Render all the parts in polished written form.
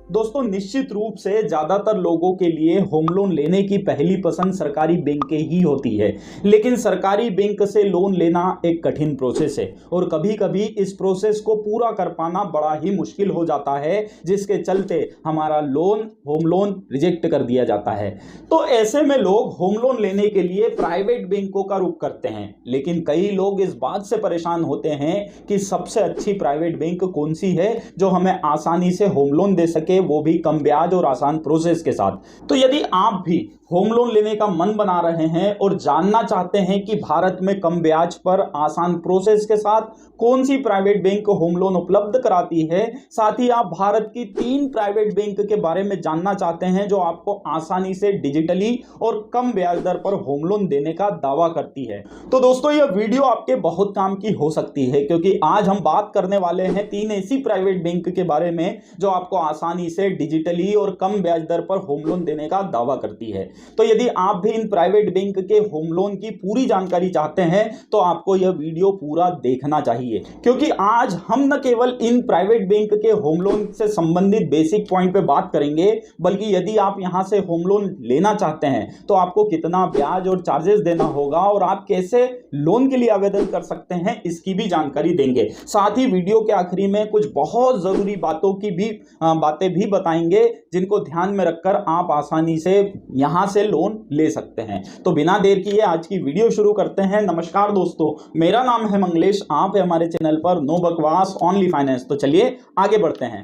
दोस्तों, निश्चित रूप से ज्यादातर लोगों के लिए होम लोन लेने की पहली पसंद सरकारी बैंक ही होती है। लेकिन सरकारी बैंक से लोन लेना एक कठिन प्रोसेस है और कभी कभी इस प्रोसेस को पूरा कर पाना बड़ा ही मुश्किल हो जाता है, जिसके चलते हमारा होम लोन रिजेक्ट कर दिया जाता है। तो ऐसे में लोग होम लोन लेने के लिए प्राइवेट बैंकों का रुख करते हैं। लेकिन कई लोग इस बात से परेशान होते हैं कि सबसे अच्छी प्राइवेट बैंक कौन सी है जो हमें आसानी से होम लोन दे सके, वो भी कम ब्याज और आसान प्रोसेस के साथ। तो यदि आप भी होम लोन लेने का मन बना रहे हैं और जानना चाहते हैं कि भारत में कम ब्याज पर आसान प्रोसेस के साथ कौन सी प्राइवेट बैंक होम लोन उपलब्ध कराती है, साथ ही आप भारत की 3 प्राइवेट बैंक के बारे में जानना चाहते हैं जो आपको आसानी से डिजिटली और कम ब्याज दर पर होम लोन देने का दावा करती है, तो दोस्तों यह वीडियो आपके बहुत काम की हो सकती है, क्योंकि आज हम बात करने वाले हैं 3 ऐसी प्राइवेट बैंक के बारे में जो आपको आसानी से डिजिटली और कम ब्याज दर पर होम लोन देने का दावा करती है। तो यदि आप भी इन प्राइवेट बैंक के होम लोन की पूरी जानकारी चाहते हैं तो आपको यह वीडियो पूरा देखना चाहिए, क्योंकि आज हम न केवल इन प्राइवेट बैंक के होम लोन से संबंधित बेसिक पॉइंट पे बात करेंगे, बल्कि यदि आप यहां से होम लोन लेना चाहते हैं तो आपको कितना ब्याज और चार्जेस देना होगा और आप कैसे लोन के लिए आवेदन कर सकते हैं, इसकी भी जानकारी देंगे। साथ ही वीडियो के आखिरी में कुछ बहुत जरूरी बातें भी बताएंगे जिनको ध्यान में रखकर आप आसानी से यहां से लोन ले सकते हैं। तो बिना देर किए आज की वीडियो शुरू करते हैं। नमस्कार दोस्तों, मेरा नाम है मंगलेश, आप है हमारे चैनल पर नो बकवास ओनली फाइनेंस। तो चलिए आगे बढ़ते हैं।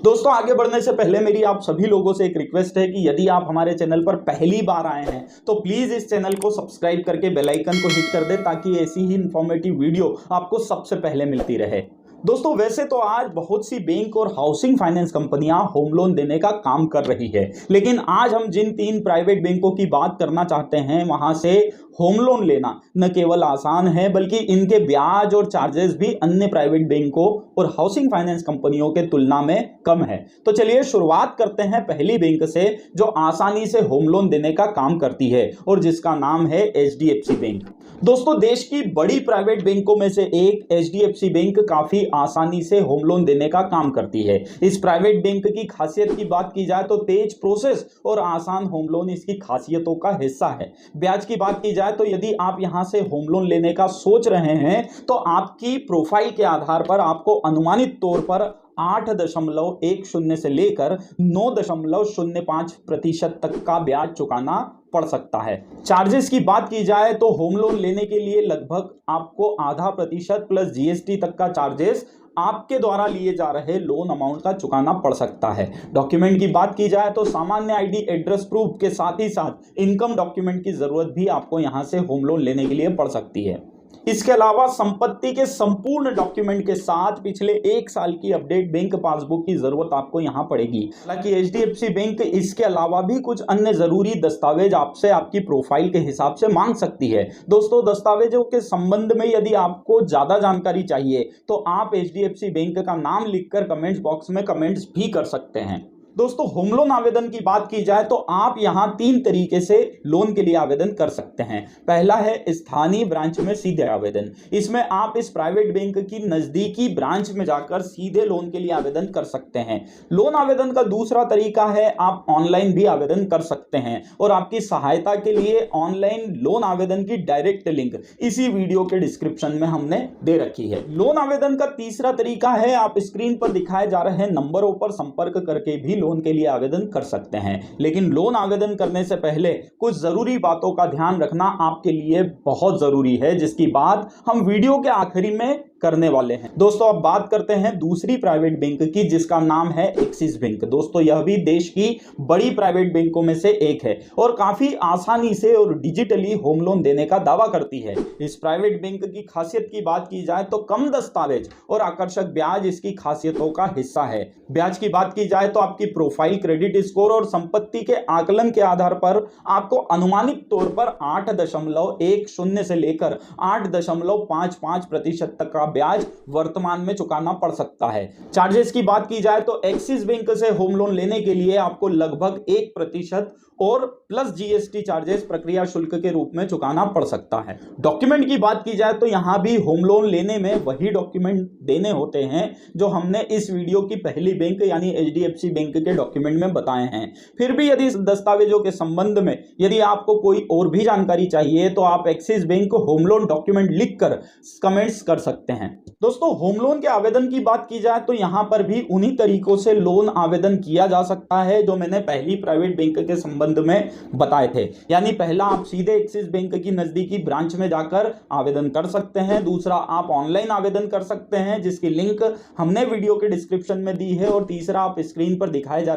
दोस्तों, आगे बढ़ने से पहले मेरी आप सभी लोगों से एक रिक्वेस्ट है कि यदि आप हमारे चैनल पर पहली बार आए हैं तो प्लीज इस चैनल को सब्सक्राइब करके बेल आइकन को हिट कर दे, ताकि ऐसी ही इंफॉर्मेटिव वीडियो आपको सबसे पहले मिलती रहे। दोस्तों, वैसे तो आज बहुत सी बैंक और हाउसिंग फाइनेंस कंपनियां होम लोन देने का काम कर रही है, लेकिन आज हम जिन 3 प्राइवेट बैंकों की बात करना चाहते हैं वहां से होम लोन लेना न केवल आसान है, बल्कि इनके ब्याज और चार्जेस भी अन्य प्राइवेट बैंकों और हाउसिंग फाइनेंस कंपनियों के तुलना में कम है। तो चलिए शुरुआत करते हैं पहली बैंक से जो आसानी से होम लोन देने का काम करती है और जिसका नाम है एचडीएफसी बैंक। दोस्तों, देश की बड़ी प्राइवेट बैंकों में से एक एचडीएफसी बैंक काफी आसानी से होम लोन देने का काम करती है। इस प्राइवेट बैंक की खासियत की बात की जाए तो तेज प्रोसेस और आसान होम लोन इसकी खासियतों का हिस्सा है। ब्याज की बात की जाए तो यदि आप यहां से होम लोन लेने का सोच रहे हैं तो आपकी प्रोफाइल के आधार पर आपको अनुमानित तौर पर 8.10 से लेकर 9.05% तक का ब्याज चुकाना पड़ सकता है। चार्जेस की बात की जाए तो होम लोन लेने के लिए लगभग आपको 0.5% प्लस जीएसटी तक का चार्जेस आपके द्वारा लिए जा रहे लोन अमाउंट का चुकाना पड़ सकता है। डॉक्यूमेंट की बात की जाए तो सामान्य आईडी, एड्रेस प्रूफ के साथ ही साथ इनकम डॉक्यूमेंट की जरूरत भी आपको यहां से होम लोन लेने के लिए पड़ सकती है। इसके अलावा संपत्ति के संपूर्ण डॉक्यूमेंट के साथ पिछले 1 साल की अपडेट बैंक पासबुक की जरूरत आपको यहां पड़ेगी। हालांकि एचडीएफसी बैंक इसके अलावा भी कुछ अन्य जरूरी दस्तावेज आपसे आपकी प्रोफाइल के हिसाब से मांग सकती है। दोस्तों, दस्तावेजों के संबंध में यदि आपको ज्यादा जानकारी चाहिए तो आप एचडीएफसी बैंक का नाम लिखकर कमेंट्स बॉक्स में कमेंट्स भी कर सकते हैं। दोस्तों, होम लोन आवेदन की बात की जाए तो आप यहां 3 तरीके से लोन के लिए आवेदन कर सकते हैं। पहला है स्थानीय ब्रांच में सीधे आवेदन। इसमें आप इस प्राइवेट बैंक की नजदीकी ब्रांच में जाकर सीधे लोन के लिए आवेदन कर सकते हैं। लोन आवेदन का दूसरा तरीका है आप ऑनलाइन भी आवेदन कर सकते हैं, और आपकी सहायता के लिए ऑनलाइन लोन आवेदन की डायरेक्ट लिंक इसी वीडियो के डिस्क्रिप्शन में हमने दे रखी है। लोन आवेदन का तीसरा तरीका है आप स्क्रीन पर दिखाए जा रहे नंबरों पर संपर्क करके भी लोन के लिए आवेदन कर सकते हैं। लेकिन लोन आवेदन करने से पहले कुछ जरूरी बातों का ध्यान रखना आपके लिए बहुत जरूरी है, जिसकी बात हम वीडियो के आखिरी में करने वाले हैं। दोस्तों, अब बात करते हैं दूसरी प्राइवेट बैंक की, जिसका नाम है एक्सिस बैंक। दोस्तों, यह भी देश की बड़ी प्राइवेट बैंकों में से एक है और काफी आसानी से और डिजिटली होम लोन देने का दावा करती है। इस प्राइवेट बैंक की खासियत की बात की जाए तो कम दस्तावेज और आकर्षक ब्याज इसकी खासियतों का हिस्सा है। ब्याज की बात की जाए तो आपकी प्रोफाइल, क्रेडिट स्कोर और संपत्ति के आकलन के आधार पर आपको अनुमानित तौर पर 8.10 से लेकर 8.55% तक का ब्याज वर्तमान में चुकाना पड़ सकता है। चार्जेस की बात की जाए तो एक्सिस बैंक से होम लोन लेने के लिए आपको लगभग 1% और प्लस जीएसटी चार्जेस प्रक्रिया शुल्क के रूप में चुकाना पड़ सकता है। डॉक्यूमेंट की बात की जाए तो यहां भी होम लोन लेने में वही डॉक्यूमेंट देने होते हैं जो हमने इस वीडियो की पहली बैंक यानी एचडीएफसी बैंक के डॉक्यूमेंट में बताए हैं। फिर भी यदि इस दस्तावेजों के संबंध में यदि आपको कोई और भी जानकारी चाहिए तो आप axis bank home loan document लिखकर कमेंट्स कर सकते हैं। दोस्तों, होम लोन के आवेदन की बात की जाए तो यहां पर भी उन्हीं तरीकों से लोन आवेदन किया जा सकता है जो मैंने पहली प्राइवेट बैंक के संबंध में बताए थे। यानी पहला, आप सीधे एक्सिस बैंक की नजदीकी ब्रांच में जाकर आवेदन कर सकते हैं। दूसरा, आप ऑनलाइन आवेदन कर सकते हैं जिसकी लिंक हमने वीडियो के डिस्क्रिप्शन में दी है। और तीसरा, आप स्क्रीन पर दिखाए जा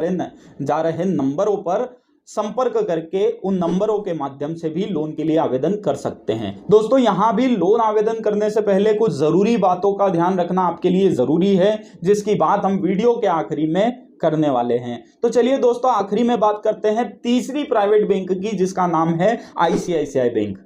रहे नंबरों पर संपर्क करके उन नंबरों के माध्यम से भी लोन के लिए आवेदन कर सकते हैं। दोस्तों, यहां भी लोन आवेदन करने से पहले कुछ जरूरी बातों का ध्यान रखना आपके लिए जरूरी है, जिसकी बात हम वीडियो के आखिरी में करने वाले हैं। तो चलिए दोस्तों, आखिरी में बात करते हैं तीसरी प्राइवेट बैंक की, जिसका नाम है आईसीआईसीआई बैंक।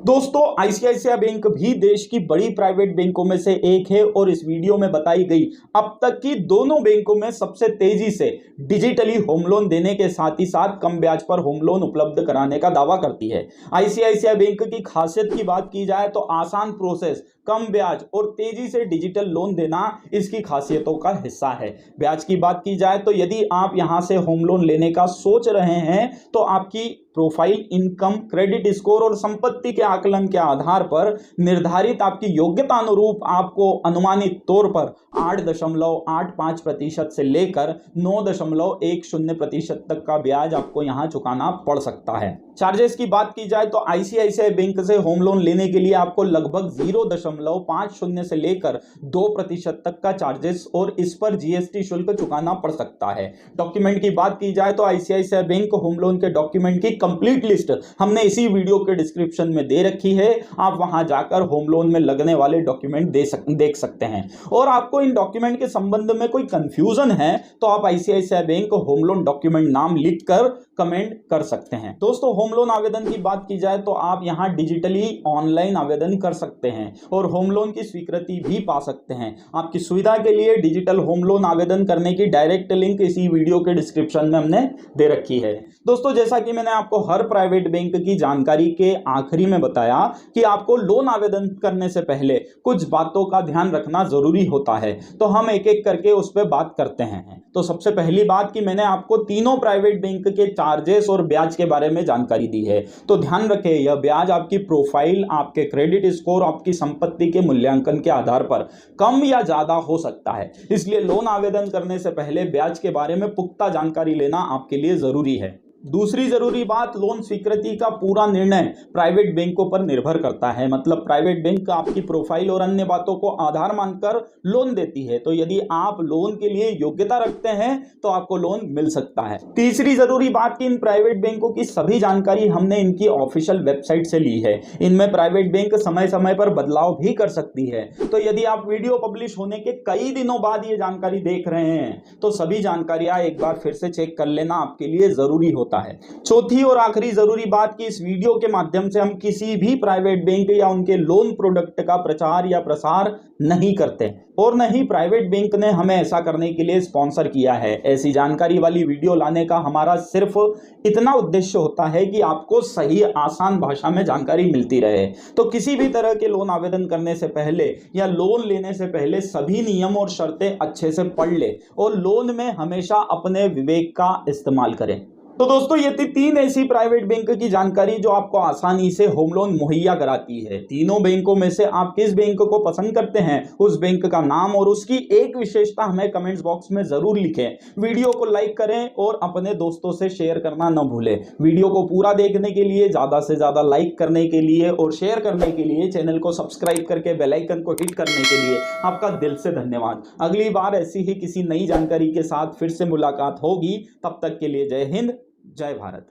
दोस्तों, आईसीआईसीआई बैंक भी देश की बड़ी प्राइवेट बैंकों में से एक है और इस वीडियो में बताई गई अब तक की दोनों बैंकों में सबसे तेजी से डिजिटली होम लोन देने के साथ ही साथ कम ब्याज पर होम लोन उपलब्ध कराने का दावा करती है। आईसीआईसीआई बैंक की खासियत की बात की जाए तो आसान प्रोसेस, कम ब्याज और तेजी से डिजिटल लोन देना इसकी खासियतों का हिस्सा है। ब्याज की बात की जाए तो यदि आप यहां से होम लोन लेने का सोच रहे हैं तो आपकी प्रोफाइल, इनकम, क्रेडिट स्कोर और संपत्ति के आकलन के आधार पर निर्धारित आपकी योग्यता अनुरूप आपको अनुमानित तौर पर 8.85% से लेकर 9.10% तक का ब्याज आपको यहां चुकाना पड़ सकता है। चार्जेस की बात की जाए तो आईसीआईसीआई बैंक से होम लोन लेने के लिए आपको लगभग 0.50 से लेकर 2% तक का चार्जेस और इस पर जीएसटी शुल्क चुकाना पड़ सकता है। डॉक्यूमेंट की बात की जाए तो आईसीआईसीआई बैंक होम लोन के डॉक्यूमेंट की कंप्लीट लिस्ट हमने इसी वीडियो के डिस्क्रिप्शन में दे रखी है। आप वहां जाकर होम लोन में लगने वाले डॉक्यूमेंट देख सकते हैं। और आपको इन डॉक्यूमेंट के संबंध में कोई कंफ्यूजन है तो आप ICICI bank home loan document नाम लिखकर कमेंट कर सकते हैं। दोस्तों, होम लोन आवेदन की बात की जाए तो आप यहां डिजिटली ऑनलाइन आवेदन कर सकते हैं और होम लोन की स्वीकृति भी पा सकते हैं। आपकी सुविधा के लिए डिजिटल होम लोन आवेदन करने की डायरेक्ट लिंक इसी वीडियो के डिस्क्रिप्शन में हमने दे रखी है। दोस्तों, जैसा कि मैंने आपको हर प्राइवेट बैंक की जानकारी के आखिरी में बताया कि आपको लोन आवेदन करने से पहले कुछ बातों का ध्यान रखना जरूरी होता है, तो हम एक एक करके उस पर बात करते हैं। तो सबसे पहली बात कि मैंने आपको तीनों प्राइवेट बैंक के चार्जेस और ब्याज के बारे में जानकारी दी है। तो ध्यान रखें, यह ब्याज आपकी प्रोफाइल, आपके क्रेडिट स्कोर, आपकी संपत्ति के मूल्यांकन के आधार पर कम या ज्यादा हो सकता है। इसलिए लोन आवेदन करने से पहले ब्याज के बारे में पुख्ता जानकारी लेना आपके लिए जरूरी है। दूसरी जरूरी बात, लोन स्वीकृति का पूरा निर्णय प्राइवेट बैंकों पर निर्भर करता है। मतलब प्राइवेट बैंक आपकी प्रोफाइल और अन्य बातों को आधार मानकर लोन देती है। तो यदि आप लोन के लिए योग्यता रखते हैं तो आपको लोन मिल सकता है। तीसरी जरूरी बात कि इन प्राइवेट बैंकों की सभी जानकारी हमने इनकी ऑफिशियल वेबसाइट से ली है। इनमें प्राइवेट बैंक समय समय पर बदलाव भी कर सकती है। तो यदि आप वीडियो पब्लिश होने के कई दिनों बाद ये जानकारी देख रहे हैं तो सभी जानकारियां एक बार फिर से चेक कर लेना आपके लिए जरूरी होता है। चौथी और आखिरी जरूरी बात कि इस वीडियो के माध्यम से हम किसी भी प्राइवेट बैंक या उनके लोन प्रोडक्ट का प्रचार या प्रसार नहीं करते और न ही प्राइवेट बैंक ने हमें ऐसा करने के लिए स्पॉन्सर किया है। ऐसी जानकारी वाली वीडियो लाने का हमारा सिर्फ इतना उद्देश्य होता है कि आपको सही आसान भाषा में जानकारी मिलती रहे। तो किसी भी तरह के लोन आवेदन करने से पहले या लोन लेने से पहले सभी नियम और शर्तें अच्छे से पढ़ ले और लोन में हमेशा अपने विवेक का इस्तेमाल करें। तो दोस्तों, ये थी 3 ऐसी प्राइवेट बैंक की जानकारी जो आपको आसानी से होम लोन मुहैया कराती है। तीनों बैंकों में से आप किस बैंक को पसंद करते हैं, उस बैंक का नाम और उसकी एक विशेषता हमें कमेंट्स बॉक्स में जरूर लिखें। वीडियो को लाइक करें और अपने दोस्तों से शेयर करना न भूलें। वीडियो को पूरा देखने के लिए, ज्यादा से ज्यादा लाइक करने के लिए और शेयर करने के लिए, चैनल को सब्सक्राइब करके बेल आइकन को हिट करने के लिए आपका दिल से धन्यवाद। अगली बार ऐसी ही किसी नई जानकारी के साथ फिर से मुलाकात होगी। तब तक के लिए जय हिंद, जय भारत।